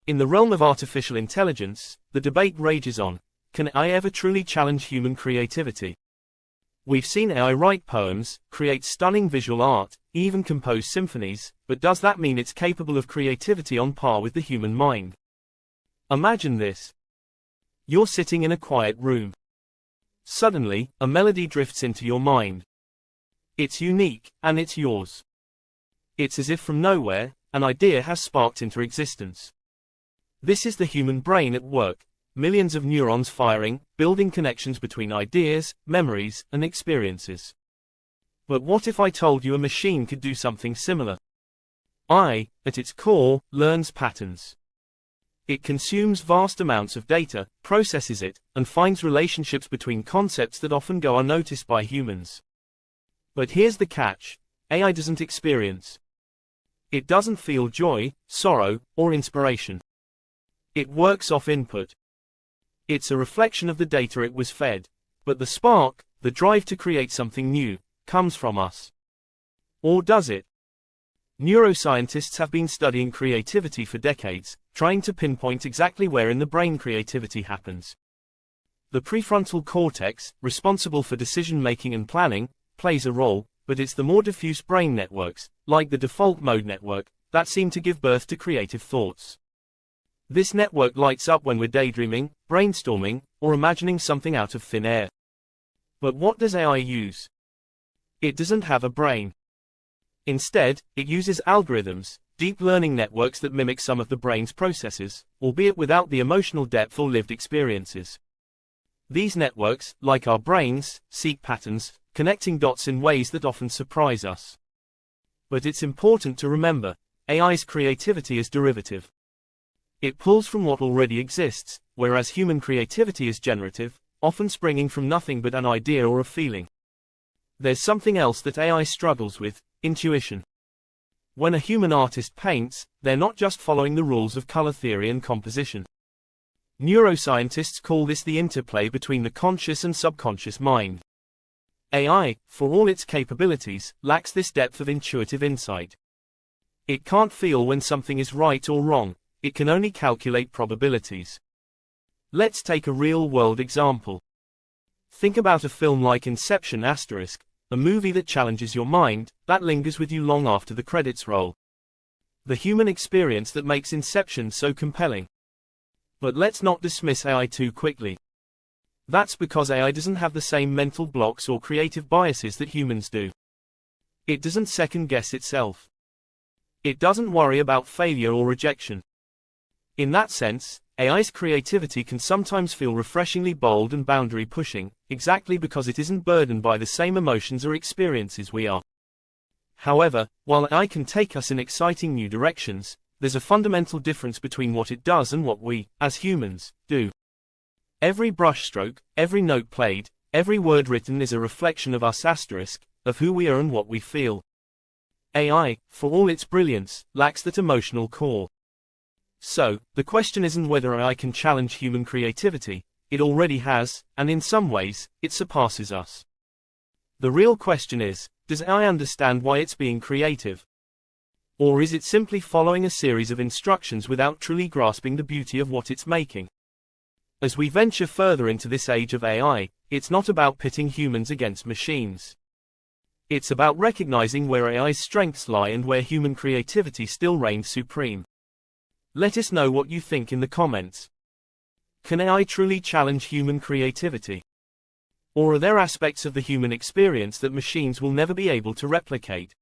In the realm of artificial intelligence, the debate rages on. Can AI ever truly challenge human creativity? We've seen AI write poems, create stunning visual art, even compose symphonies, but does that mean it's capable of creativity on par with the human mind? Imagine this. You're sitting in a quiet room. Suddenly, a melody drifts into your mind. It's unique, and it's yours. It's as if from nowhere, an idea has sparked into existence. This is the human brain at work, millions of neurons firing, building connections between ideas, memories, and experiences. But what if I told you a machine could do something similar? AI, at its core, learns patterns. It consumes vast amounts of data, processes it, and finds relationships between concepts that often go unnoticed by humans. But here's the catch: AI doesn't experience. It doesn't feel joy, sorrow, or inspiration. It works off input. It's a reflection of the data it was fed. But the spark, the drive to create something new, comes from us. Or does it? Neuroscientists have been studying creativity for decades, trying to pinpoint exactly where in the brain creativity happens. The prefrontal cortex, responsible for decision-making and planning, plays a role, but it's the more diffuse brain networks, like the default mode network, that seem to give birth to creative thoughts. This network lights up when we're daydreaming, brainstorming, or imagining something out of thin air. But what does AI use? It doesn't have a brain. Instead, it uses algorithms, deep learning networks that mimic some of the brain's processes, albeit without the emotional depth or lived experiences. These networks, like our brains, seek patterns, connecting dots in ways that often surprise us. But it's important to remember, AI's creativity is derivative. It pulls from what already exists, whereas human creativity is generative, often springing from nothing but an idea or a feeling. There's something else that AI struggles with: intuition. When a human artist paints, they're not just following the rules of color theory and composition. Neuroscientists call this the interplay between the conscious and subconscious mind. AI, for all its capabilities, lacks this depth of intuitive insight. It can't feel when something is right or wrong. It can only calculate probabilities. Let's take a real-world example. Think about a film like Inception*, a movie that challenges your mind, that lingers with you long after the credits roll. The human experience that makes Inception so compelling. But let's not dismiss AI too quickly. That's because AI doesn't have the same mental blocks or creative biases that humans do. It doesn't second-guess itself. It doesn't worry about failure or rejection. In that sense, AI's creativity can sometimes feel refreshingly bold and boundary-pushing, exactly because it isn't burdened by the same emotions or experiences we are. However, while AI can take us in exciting new directions, there's a fundamental difference between what it does and what we, as humans, do. Every brushstroke, every note played, every word written is a reflection of us*, of who we are and what we feel. AI, for all its brilliance, lacks that emotional core. So, the question isn't whether AI can challenge human creativity. It already has, and in some ways, it surpasses us. The real question is, does AI understand why it's being creative? Or is it simply following a series of instructions without truly grasping the beauty of what it's making? As we venture further into this age of AI, it's not about pitting humans against machines. It's about recognizing where AI's strengths lie and where human creativity still reigns supreme. Let us know what you think in the comments. Can AI truly challenge human creativity? Or are there aspects of the human experience that machines will never be able to replicate?